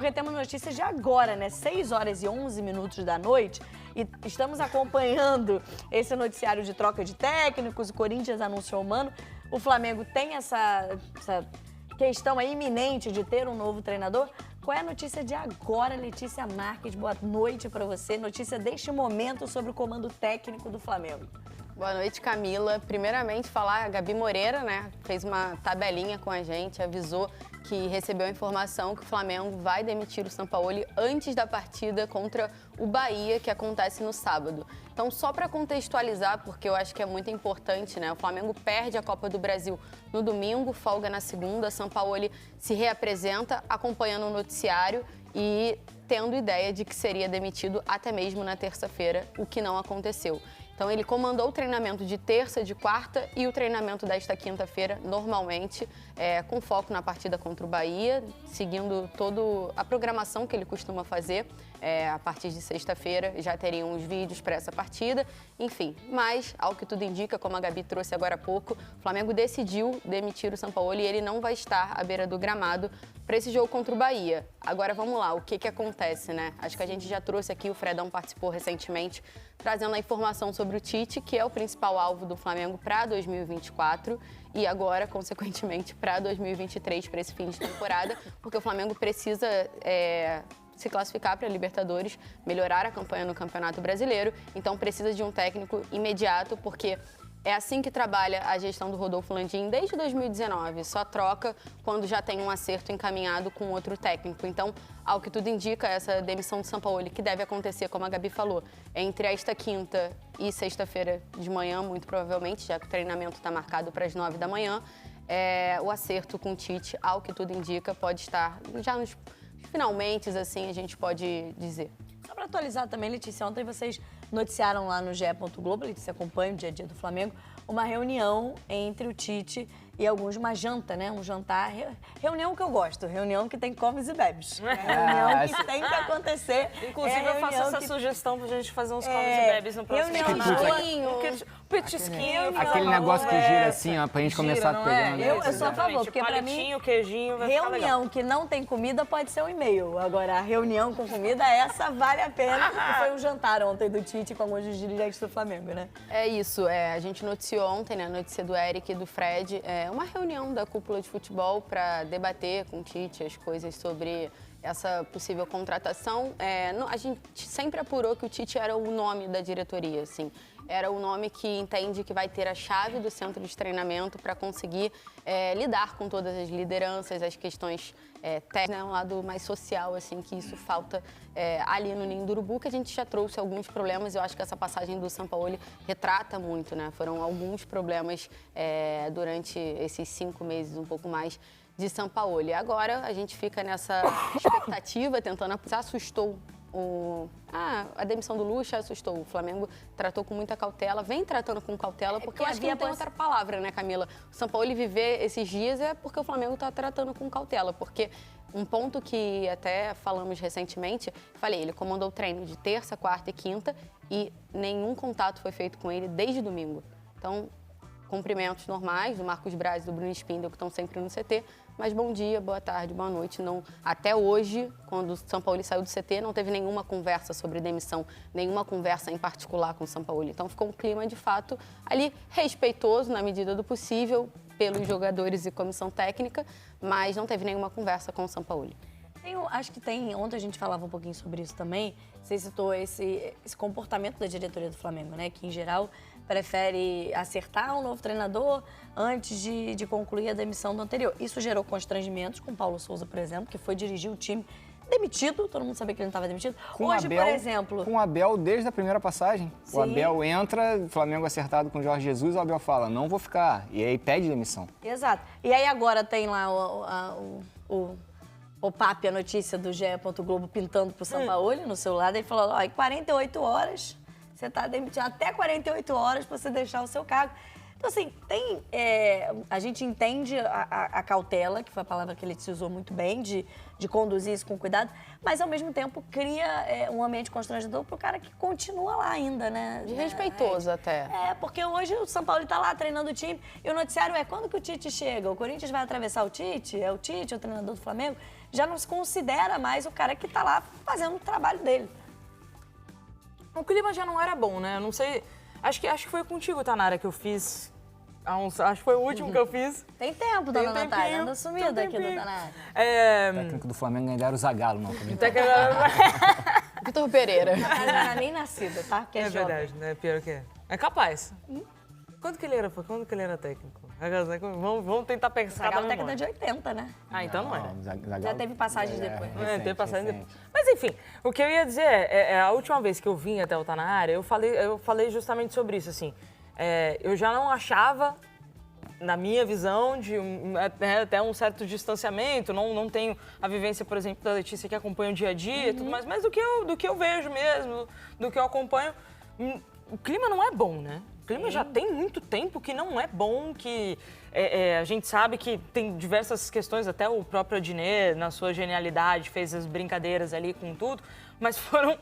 porque temos notícias de agora, né? 6h11 da noite. E estamos acompanhando esse noticiário de troca de técnicos. O Corinthians anunciou o Mano. O Flamengo tem essa questão aí iminente de ter um novo treinador. Qual é a notícia de agora, Letícia Marques? Boa noite para você. Notícia deste momento sobre o comando técnico do Flamengo. Boa noite, Camila. Primeiramente, falar a Gabi Moreira, né? Fez uma tabelinha com a gente, avisou que recebeu a informação que o Flamengo vai demitir o Sampaoli antes da partida contra o Bahia, que acontece no sábado. Então, só para contextualizar, porque eu acho que é muito importante, né? O Flamengo perde a Copa do Brasil no domingo, folga na segunda, Sampaoli se reapresenta acompanhando o noticiário e tendo ideia de que seria demitido até mesmo na terça-feira, o que não aconteceu. Então, ele comandou o treinamento de terça, de quarta e o treinamento desta quinta-feira, normalmente, com foco na partida contra o Bahia, seguindo toda a programação que ele costuma fazer. A partir de sexta-feira já teriam os vídeos para essa partida, enfim. Mas, ao que tudo indica, como a Gabi trouxe agora há pouco, o Flamengo decidiu demitir o Sampaoli e ele não vai estar à beira do gramado para esse jogo contra o Bahia. Agora, vamos lá, o que acontece, né? Acho que a gente já trouxe aqui, o Fredão participou recentemente, trazendo a informação sobre o Tite, que é o principal alvo do Flamengo para 2024 e agora, consequentemente, para 2023, para esse fim de temporada, porque o Flamengo precisa se classificar para a Libertadores, melhorar a campanha no Campeonato Brasileiro, então precisa de um técnico imediato, porque é assim que trabalha a gestão do Rodolfo Landim desde 2019, só troca quando já tem um acerto encaminhado com outro técnico. Então, ao que tudo indica, essa demissão do Sampaoli, que deve acontecer, como a Gabi falou, entre esta quinta e sexta-feira de manhã, muito provavelmente, já que o treinamento está marcado para as 9 da manhã, o acerto com o Tite, ao que tudo indica, pode estar já nos finalmente, assim, a gente pode dizer. Só para atualizar também, Letícia, ontem vocês noticiaram lá no GE. Globo, Letícia acompanha o dia a dia do Flamengo, uma reunião entre o Tite e alguns, uma janta, né? Um jantar, reunião que eu gosto, reunião que tem comes e bebes. Reunião que tem que acontecer. Inclusive, eu faço essa sugestão pra gente fazer uns comes e bebes no próximo petisquinho. Aquele negócio que gira assim, ó, pra gente começar pegando. Eu sou a favor, porque pra mim, queijinho, vai ficar legal. Reunião que não tem comida pode ser um e-mail. Agora, a reunião com comida, essa vale a pena, porque foi um jantar ontem do Tite com alguns dirigentes do Flamengo, né? É isso, a gente noticiou ontem, né, a notícia do Eric e do Fred, uma reunião da cúpula de futebol para debater com o Tite as coisas sobre essa possível contratação. A gente sempre apurou que o Tite era o nome da diretoria, assim. Era o nome que entende que vai ter a chave do centro de treinamento para conseguir lidar com todas as lideranças, as questões técnicas, um lado mais social, assim, que isso falta ali no Ninho do Urubu, que a gente já trouxe alguns problemas. Eu acho que essa passagem do Sampaoli retrata muito, né? Foram alguns problemas durante esses 5 meses, um pouco mais, de Sampaoli. Agora a gente fica nessa expectativa, tentando... Assustou a demissão do Lucha, assustou. O Flamengo tratou com muita cautela, vem tratando com cautela, porque eu acho que não tem outra palavra, né, Camila? O Sampaoli viver esses dias é porque o Flamengo está tratando com cautela, porque um ponto que até falamos recentemente, ele comandou o treino de terça, quarta e quinta e nenhum contato foi feito com ele desde domingo. Então, cumprimentos normais do Marcos Braz e do Bruno Spindel, que estão sempre no CT, mas bom dia, boa tarde, boa noite. Não, até hoje, quando o Sampaoli saiu do CT, não teve nenhuma conversa sobre demissão, nenhuma conversa em particular com o Sampaoli. Então ficou um clima, de fato, ali respeitoso, na medida do possível, pelos jogadores e comissão técnica, mas não teve nenhuma conversa com o Sampaoli. Acho que ontem a gente falava um pouquinho sobre isso também, você citou esse comportamento da diretoria do Flamengo, né? Que, em geral, prefere acertar um novo treinador antes de concluir a demissão do anterior. Isso gerou constrangimentos com o Paulo Souza, por exemplo, que foi dirigir o time demitido, todo mundo sabia que ele não estava demitido. Hoje, por exemplo... Com o Abel desde a primeira passagem. Sim. O Abel entra, o Flamengo acertado com o Jorge Jesus, o Abel fala, não vou ficar. E aí pede demissão. Exato. E aí agora tem lá o PAP, a notícia do GE. Globo pintando pro Sampaoli no celular, daí falou, em 48 horas, você tá demitido, até 48 horas pra você deixar o seu cargo. Então, assim, a gente entende a cautela, que foi a palavra que ele se usou muito bem, de conduzir isso com cuidado, mas, ao mesmo tempo, cria um ambiente constrangedor pro cara que continua lá ainda, né? Desrespeitoso até. Porque hoje o São Paulo tá lá treinando o time e o noticiário quando que o Tite chega? O Corinthians vai atravessar o Tite? É o Tite, o treinador do Flamengo? já não se considera mais o cara que tá lá fazendo o trabalho dele. O clima já não era bom, né? Eu não sei. Acho que foi contigo, Tanara, que eu fiz. Acho que foi o último que eu fiz. Tem tempo, Tem dona um Natália. tempinho, Anda sumida tem um aqui do tempinho. Tanara. O técnico do Flamengo ainda era o Zagallo, não. tô brincando. Vitor Pereira. Ela não era nem nascida, tá? Porque é jovem. verdade, né? Pior que é. É capaz. Quando que ele era técnico? Vamos tentar pensar Zagallo na é década de memória. 80, né? Ah, então não é. Zagallo Já teve passagens depois. Teve passagem recente. depois. Mas enfim, o que eu ia dizer a última vez que eu vim até o Tá Na Área, eu falei justamente sobre isso, assim. Eu já não achava, na minha visão, até um certo distanciamento, não tenho a vivência, por exemplo, da Letícia que acompanha o dia a dia e tudo mais, mas do que eu vejo mesmo, do que eu acompanho, o clima não é bom, né? O clima já tem muito tempo que não é bom, que a gente sabe que tem diversas questões, até o próprio Adnet, na sua genialidade, fez as brincadeiras ali com tudo, mas foram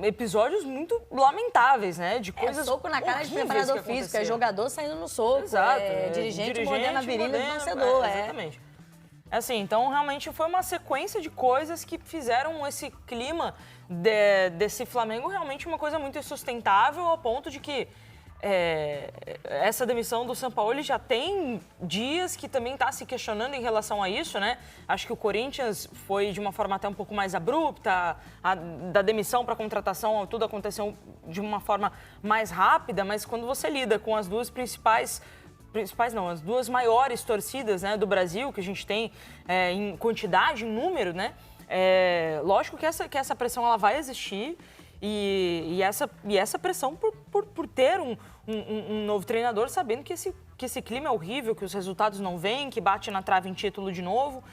episódios muito lamentáveis, né? De coisas soco na cara de horríveis preparador que físico, aconteceram. jogador saindo no soco, Exato. dirigente mordendo a virilha do torcedor. Exatamente. Assim, então realmente foi uma sequência de coisas que fizeram esse clima desse Flamengo realmente uma coisa muito insustentável, ao ponto de que essa demissão do Sampaoli já tem dias que também está se questionando em relação a isso, né? Acho que o Corinthians foi de uma forma até um pouco mais abrupta, da demissão para a contratação, tudo aconteceu de uma forma mais rápida, mas quando você lida com as duas as duas maiores torcidas, né, do Brasil, que a gente tem em quantidade, em número, né? Lógico que essa pressão ela vai existir e essa pressão por ter um novo treinador, sabendo que esse clima é horrível, que os resultados não vêm, que bate na trave em título de novo.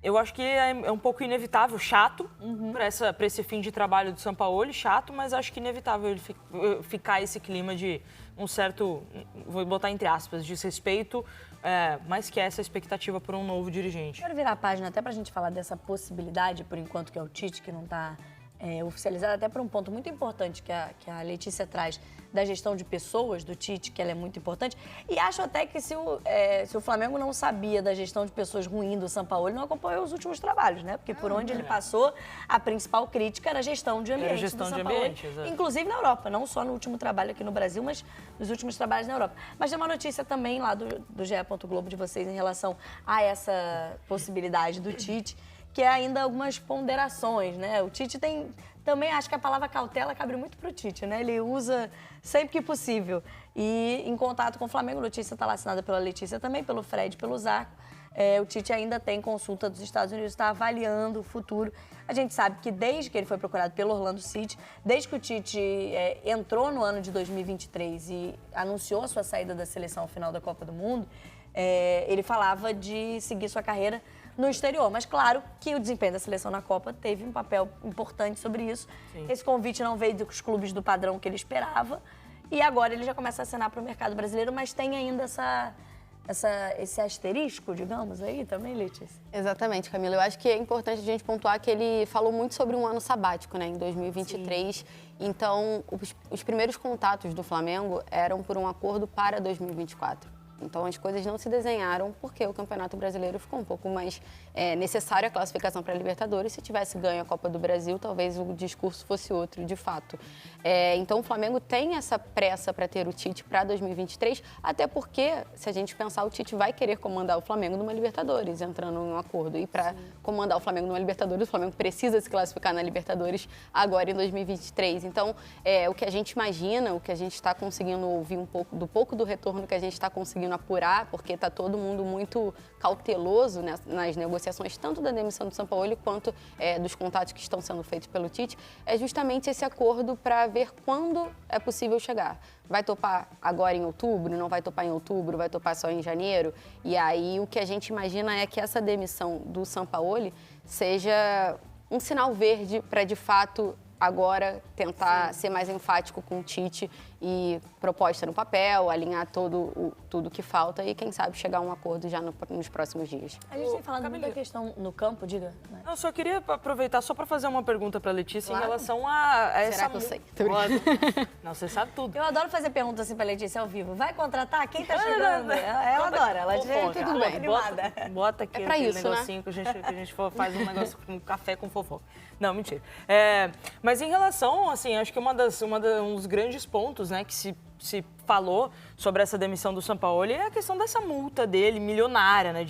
Eu acho que é um pouco inevitável, chato, para esse fim de trabalho do Sampaoli, chato, mas acho que inevitável ele ficar esse clima de um certo, vou botar entre aspas, desrespeito, mas que é essa expectativa por um novo dirigente. Quero virar a página até pra gente falar dessa possibilidade, por enquanto, que é o Tite, que não está oficializado, até por um ponto muito importante que a Letícia traz da gestão de pessoas do Tite, que ela é muito importante. E acho até que se o Flamengo não sabia da gestão de pessoas ruim do Sampaoli, não acompanhou os últimos trabalhos, né? Porque por onde ele passou, a principal crítica era a gestão de ambiente do Sampaoli. Inclusive na Europa, não só no último trabalho aqui no Brasil, mas nos últimos trabalhos na Europa. Mas tem uma notícia também lá do GE. Globo de vocês em relação a essa possibilidade do Tite, que é ainda algumas ponderações, né? O Tite também acho que a palavra cautela cabe muito pro Tite, né? Ele usa sempre que possível. E em contato com o Flamengo, a notícia está lá assinada pela Letícia também, pelo Fred, pelo Zarco. O Tite ainda tem consulta dos Estados Unidos, está avaliando o futuro. A gente sabe que desde que ele foi procurado pelo Orlando City, desde que o Tite entrou no ano de 2023 e anunciou a sua saída da seleção ao final da Copa do Mundo, ele falava de seguir sua carreira no exterior. Mas claro que o desempenho da seleção na Copa teve um papel importante sobre isso. Sim. Esse convite não veio dos clubes do padrão que ele esperava. E agora ele já começa a acenar para o mercado brasileiro, mas tem ainda esse asterisco, digamos, aí também, Letícia? Exatamente, Camila. Eu acho que é importante a gente pontuar que ele falou muito sobre um ano sabático, né, em 2023. Sim. Então, os primeiros contatos do Flamengo eram por um acordo para 2024. Então, as coisas não se desenharam porque o Campeonato Brasileiro ficou um pouco mais necessário a classificação para a Libertadores. Se tivesse ganho a Copa do Brasil, talvez o discurso fosse outro, de fato. Então, o Flamengo tem essa pressa para ter o Tite para 2023, até porque, se a gente pensar, o Tite vai querer comandar o Flamengo numa Libertadores, entrando em um acordo. E para comandar o Flamengo numa Libertadores, o Flamengo precisa se classificar na Libertadores agora em 2023. Então, o que a gente imagina, o que a gente está conseguindo ouvir um pouco do retorno que a gente está conseguindo apurar, porque está todo mundo muito cauteloso nas negociações, tanto da demissão do Sampaoli quanto dos contatos que estão sendo feitos pelo Tite, é justamente esse acordo para ver quando é possível chegar. Vai topar agora em outubro, não vai topar em outubro, vai topar só em janeiro? E aí o que a gente imagina é que essa demissão do Sampaoli seja um sinal verde para, de fato, agora tentar ser mais enfático com o Tite e proposta no papel, alinhar tudo que falta e, quem sabe, chegar a um acordo já nos próximos dias. A gente tem falado muito da questão no campo, diga. Né? Eu só queria aproveitar só para fazer uma pergunta para Letícia Claro. em relação a essa... Será que eu sei? Não, você sabe tudo. Eu adoro fazer perguntas assim pra Letícia ao vivo. Vai contratar? Quem tá chegando? Ela adora, ela diz tudo bem, animada. Bota aqui É pra aquele isso, né? negocinho que a gente faz um negócio com café com fofoca. Não, mentira. Mas em relação, assim, acho que um dos grandes pontos, né, que se falou sobre essa demissão do Sampaoli é a questão dessa multa dele, milionária, né,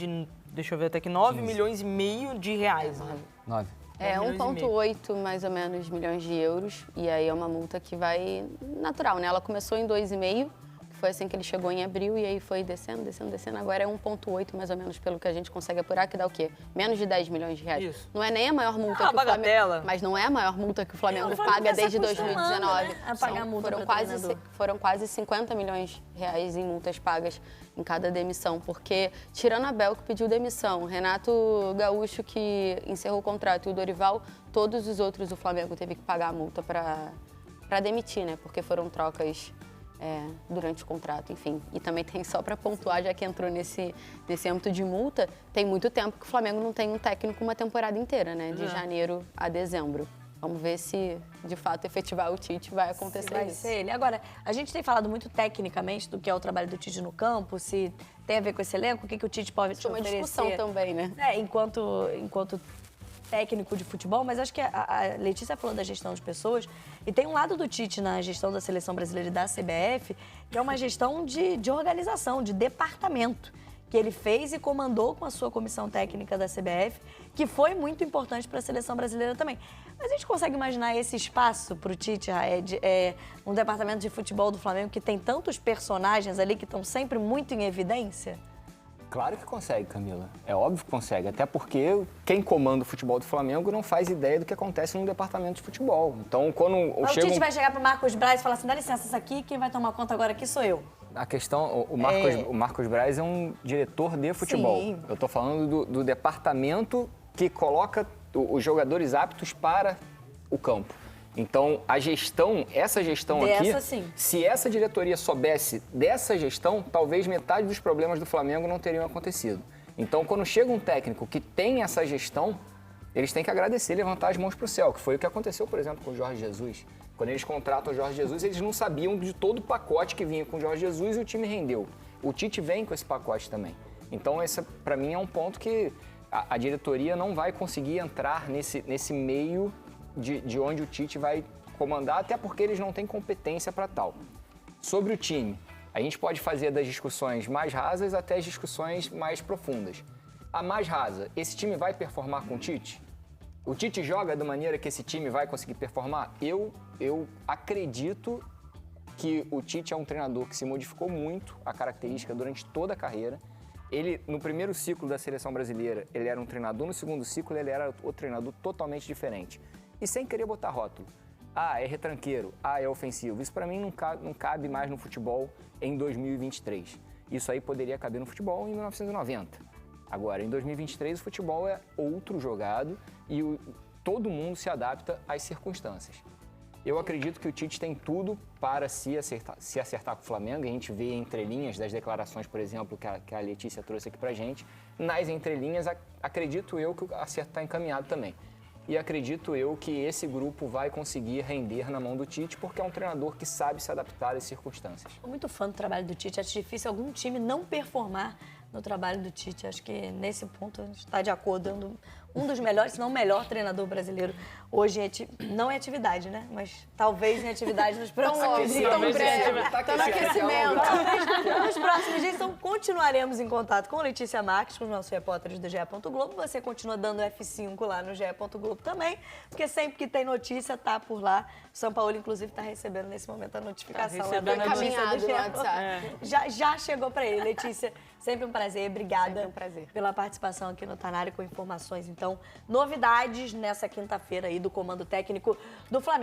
deixa eu ver até aqui, 9,5 milhões de reais. Né? 9. É 1,8 mais ou menos milhões de euros. E aí é uma multa que vai natural, né? Ela começou em 2,5, que foi assim que ele chegou em abril, e aí foi descendo. Agora é 1,8 mais ou menos, pelo que a gente consegue apurar, que dá o quê? Menos de 10 milhões de reais. Isso. Não é nem a maior multa que o bagatela. Flamengo... Mas não é a maior multa que o Flamengo O Flamengo paga tá se desde acostumando, 2019. né, a pagar multa pro treinador. Foram quase 50 milhões de reais em multas pagas em cada demissão, porque tirando a Abel que pediu demissão, Renato Gaúcho que encerrou o contrato e o Dorival, todos os outros o Flamengo teve que pagar a multa para demitir, né? Porque foram trocas durante o contrato, enfim. E também tem, só para pontuar, já que entrou nesse âmbito de multa, tem muito tempo que o Flamengo não tem um técnico uma temporada inteira, né? De janeiro a dezembro. Vamos ver se, de fato, efetivar o Tite vai acontecer Vai isso. ser ele. Agora, a gente tem falado muito tecnicamente do que é o trabalho do Tite no campo, se tem a ver com esse elenco, o que o Tite pode te Isso é uma oferecer. discussão também, né? Enquanto técnico de futebol, mas acho que a Letícia falou da gestão de pessoas e tem um lado do Tite na gestão da Seleção Brasileira e da CBF, que é uma gestão de organização, de departamento, que ele fez e comandou com a sua comissão técnica da CBF, que foi muito importante para a Seleção Brasileira também. Mas a gente consegue imaginar esse espaço para o Tite, um departamento de futebol do Flamengo que tem tantos personagens ali que estão sempre muito em evidência? Claro que consegue, Camila. É óbvio que consegue. Até porque quem comanda o futebol do Flamengo não faz ideia do que acontece no departamento de futebol. Então, quando o Tite vai chegar para o Marcos Braz e falar assim, dá licença, isso aqui, quem vai tomar conta agora aqui sou eu. A questão, o Marcos Braz é um diretor de futebol. Sim. Eu estou falando do departamento que coloca os jogadores aptos para o campo. Então, essa gestão dessa, aqui, sim. se essa diretoria soubesse dessa gestão, talvez metade dos problemas do Flamengo não teriam acontecido. Então, quando chega um técnico que tem essa gestão, eles têm que agradecer e levantar as mãos para o céu, que foi o que aconteceu, por exemplo, com o Jorge Jesus. Quando eles contratam o Jorge Jesus, eles não sabiam de todo o pacote que vinha com o Jorge Jesus e o time rendeu. O Tite vem com esse pacote também. Então, esse, para mim, é um ponto que a diretoria não vai conseguir entrar nesse meio de onde o Tite vai comandar, até porque eles não têm competência para tal. Sobre o time, a gente pode fazer das discussões mais rasas até as discussões mais profundas. A mais rasa, esse time vai performar com o Tite? O Tite joga da maneira que esse time vai conseguir performar? Eu acredito que o Tite é um treinador que se modificou muito a característica durante toda a carreira. Ele, no primeiro ciclo da seleção brasileira, ele era um treinador, no segundo ciclo ele era outro treinador totalmente diferente. E sem querer botar rótulo. Ah, é retranqueiro. Ah, é ofensivo. Isso para mim não cabe mais no futebol em 2023. Isso aí poderia caber no futebol em 1990. Agora, em 2023, o futebol é outro jogado e todo mundo se adapta às circunstâncias. Eu acredito que o Tite tem tudo para se acertar com o Flamengo. A gente vê entrelinhas das declarações, por exemplo, que a Letícia trouxe aqui pra gente. Nas entrelinhas, acredito eu que o acerto está encaminhado também. E acredito eu que esse grupo vai conseguir render na mão do Tite, porque é um treinador que sabe se adaptar às circunstâncias. Sou muito fã do trabalho do Tite. Acho difícil algum time não performar no trabalho do Tite. Acho que nesse ponto a gente está de acordo. Um dos melhores, se não o melhor treinador brasileiro hoje não é atividade, né? Mas talvez em atividade nos próximos dias. Tão breve. Tá no aquecimento. Nos próximos dias, então continuaremos em contato com Letícia Marques, com os nossos repórteres do GE. Globo. Você continua dando F5 lá no GE. Globo também, porque sempre que tem notícia, tá por lá. O São Paulo, inclusive, está recebendo nesse momento a notificação lá da notícia do GE. Já chegou para ele, Letícia. Sempre um prazer, obrigada Sempre um prazer. pela participação aqui no Tanário com informações. Então, novidades nessa quinta-feira aí do comando técnico do Flamengo.